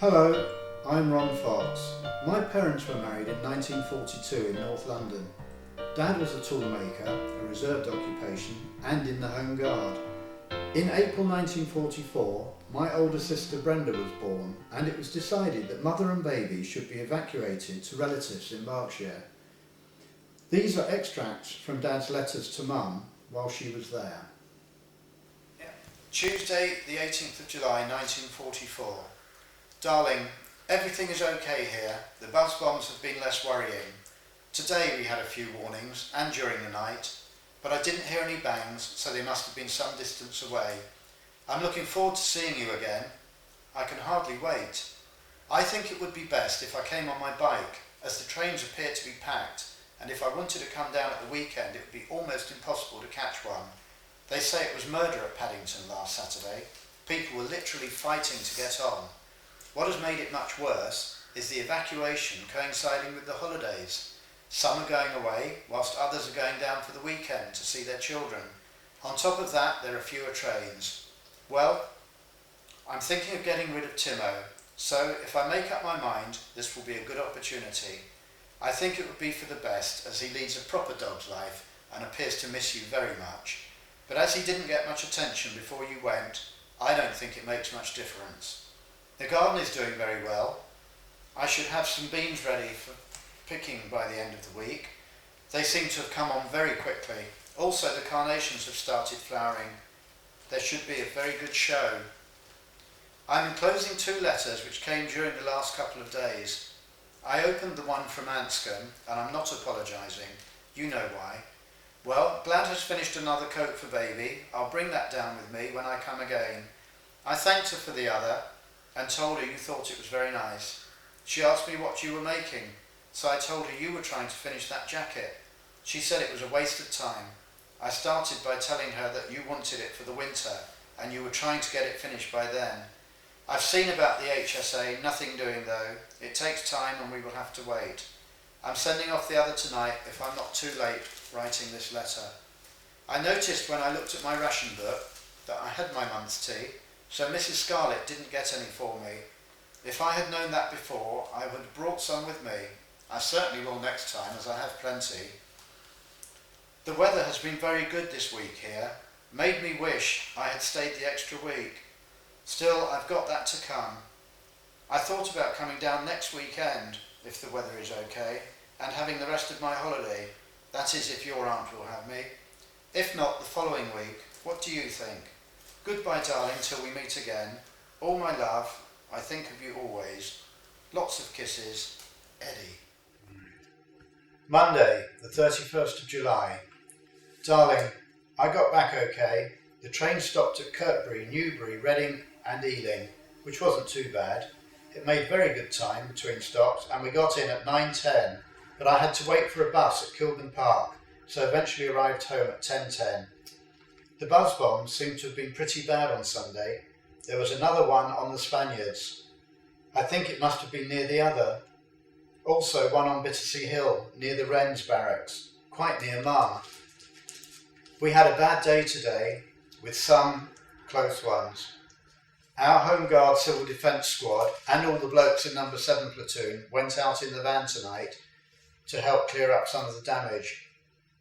Hello, I'm Ron Fox. My parents were married in 1942 in North London. Dad was a toolmaker, a reserved occupation, and in the Home Guard. In April 1944, my older sister Brenda was born, and it was decided that mother and baby should be evacuated to relatives in Berkshire. These are extracts from Dad's letters to Mum while she was there. Tuesday, the 18th of July 1944. Darling, everything is okay here. The buzz bombs have been less worrying. Today we had a few warnings, and during the night, but I didn't hear any bangs, so they must have been some distance away. I'm looking forward to seeing you again. I can hardly wait. I think it would be best if I came on my bike, as the trains appear to be packed, and if I wanted to come down at the weekend, it would be almost impossible to catch one. They say it was murder at Paddington last Saturday. People were literally fighting to get on. What has made it much worse is the evacuation coinciding with the holidays. Some are going away, whilst others are going down for the weekend to see their children. On top of that, there are fewer trains. Well, I'm thinking of getting rid of Timo, so if I make up my mind, this will be a good opportunity. I think it would be for the best, as he leads a proper dog's life and appears to miss you very much. But as he didn't get much attention before you went, I don't think it makes much difference. The garden is doing very well. I should have some beans ready for picking by the end of the week. They seem to have come on very quickly. Also, the carnations have started flowering. There should be a very good show. I'm enclosing 2 letters which came during the last couple of days. I opened the one from Anscombe, and I'm not apologising. You know why. Well, Glad has finished another coat for baby. I'll bring that down with me when I come again. I thanked her for the other and told her you thought it was very nice. She asked me what you were making, so I told her you were trying to finish that jacket. She said it was a waste of time. I started by telling her that you wanted it for the winter and you were trying to get it finished by then. I've seen about the HSA, nothing doing though. It takes time and we will have to wait. I'm sending off the other tonight if I'm not too late writing this letter. I noticed when I looked at my ration book that I had my month's tea, so Mrs. Scarlett didn't get any for me. If I had known that before, I would have brought some with me. I certainly will next time, as I have plenty. The weather has been very good this week here. Made me wish I had stayed the extra week. Still, I've got that to come. I thought about coming down next weekend, if the weather is okay, and having the rest of my holiday. That is, if your aunt will have me. If not, the following week. What do you think? Goodbye, darling, till we meet again. All my love. I think of you always. Lots of kisses. Eddie. Monday, the 31st of July. Darling, I got back okay. The train stopped at Kirkbury, Newbury, Reading and Ealing, which wasn't too bad. It made very good time between stops and we got in at 9:10, but I had to wait for a bus at Kilburn Park, so eventually arrived home at 10:10. The buzz bombs seemed to have been pretty bad on Sunday. There was another one on the Spaniards. I think it must have been near the other. Also one on Bittersea Hill, near the Wrens barracks, quite near Mum. We had a bad day today, with some close ones. Our Home Guard Civil Defence Squad and all the blokes in number 7 platoon went out in the van tonight to help clear up some of the damage.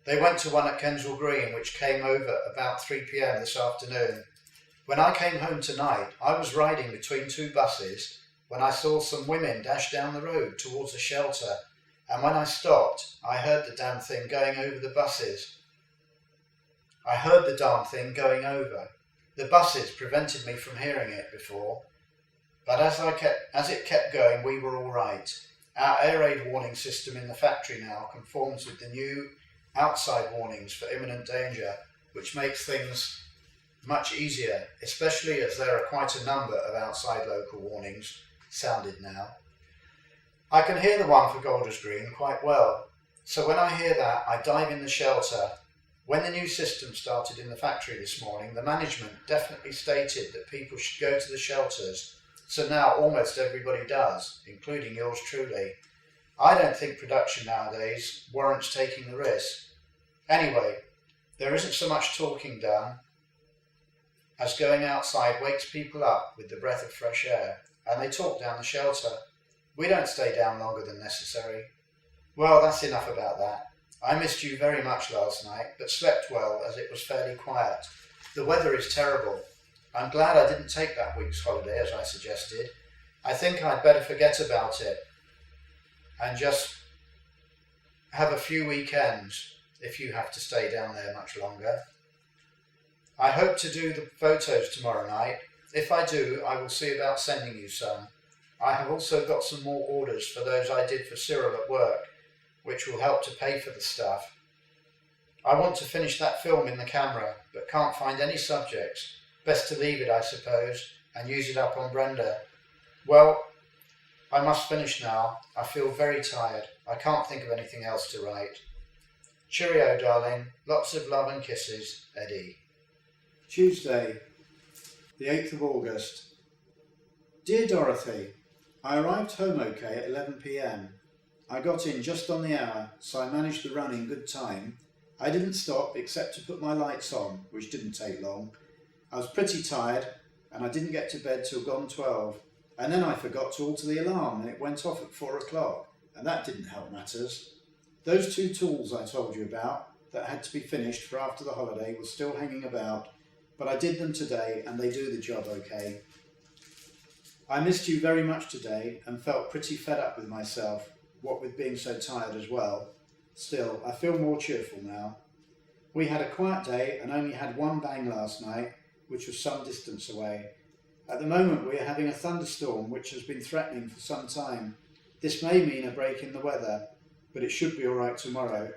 They went to one at Kensal Green which came over about 3 p.m. this afternoon. When I came home tonight, I was riding between 2 buses when I saw some women dash down the road towards a shelter, and when I stopped, I heard the damn thing going over the buses. I heard the darn thing going over. The buses prevented me from hearing it before, but as it kept going, we were all right. Our air raid warning system in the factory now conforms with the new outside warnings for imminent danger, which makes things much easier, especially as there are quite a number of outside local warnings sounded now. I can hear the one for Golders Green quite well, so when I hear that, I dive in the shelter. When the new system started in the factory this morning, the management definitely stated that people should go to the shelters, so now almost everybody does, including yours truly. I don't think production nowadays warrants taking the risk. Anyway, there isn't so much talking done as going outside wakes people up with the breath of fresh air. and they talk down the shelter. We don't stay down longer than necessary. Well, that's enough about that. I missed you very much last night, but slept well as it was fairly quiet. The weather is terrible. I'm glad I didn't take that week's holiday as I suggested. I think I'd better forget about it and just have a few weekends if you have to stay down there much longer. I hope to do the photos tomorrow night. If I do, I will see about sending you some. I have also got some more orders for those I did for Cyril at work, which will help to pay for the stuff. I want to finish that film in the camera, but can't find any subjects. Best to leave it, I suppose, and use it up on Brenda. Well, I must finish now. I feel very tired. I can't think of anything else to write. Cheerio, darling. Lots of love and kisses, Eddie. Tuesday, the 8th of August. Dear Dorothy, I arrived home okay at 11 p.m. I got in just on the hour, so I managed the run in good time. I didn't stop except to put my lights on, which didn't take long. I was pretty tired and I didn't get to bed till gone 12. And then I forgot to alter the alarm and it went off at 4 o'clock, and that didn't help matters. Those 2 tools I told you about that had to be finished for after the holiday were still hanging about, but I did them today and they do the job okay. I missed you very much today and felt pretty fed up with myself, what with being so tired as well. Still, I feel more cheerful now. We had a quiet day and only had one bang last night, which was some distance away. At the moment we are having a thunderstorm which has been threatening for some time. This may mean a break in the weather, but it should be alright tomorrow.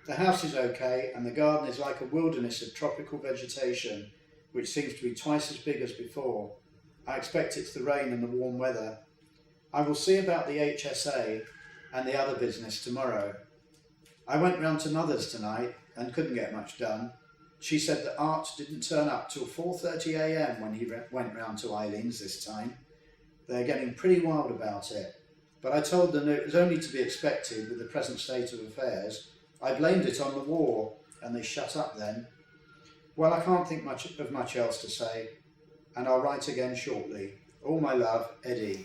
The house is okay and the garden is like a wilderness of tropical vegetation, which seems to be twice as big as before. I expect it's the rain and the warm weather. I will see about the HSA and the other business tomorrow. I went round to Mother's tonight and couldn't get much done. She said that Art didn't turn up till 4:30 a.m. when he went round to Eileen's this time. They're getting pretty wild about it, but I told them it was only to be expected with the present state of affairs. I blamed it on the war, and they shut up then. Well, I can't think of much else to say, and I'll write again shortly. All my love, Eddie.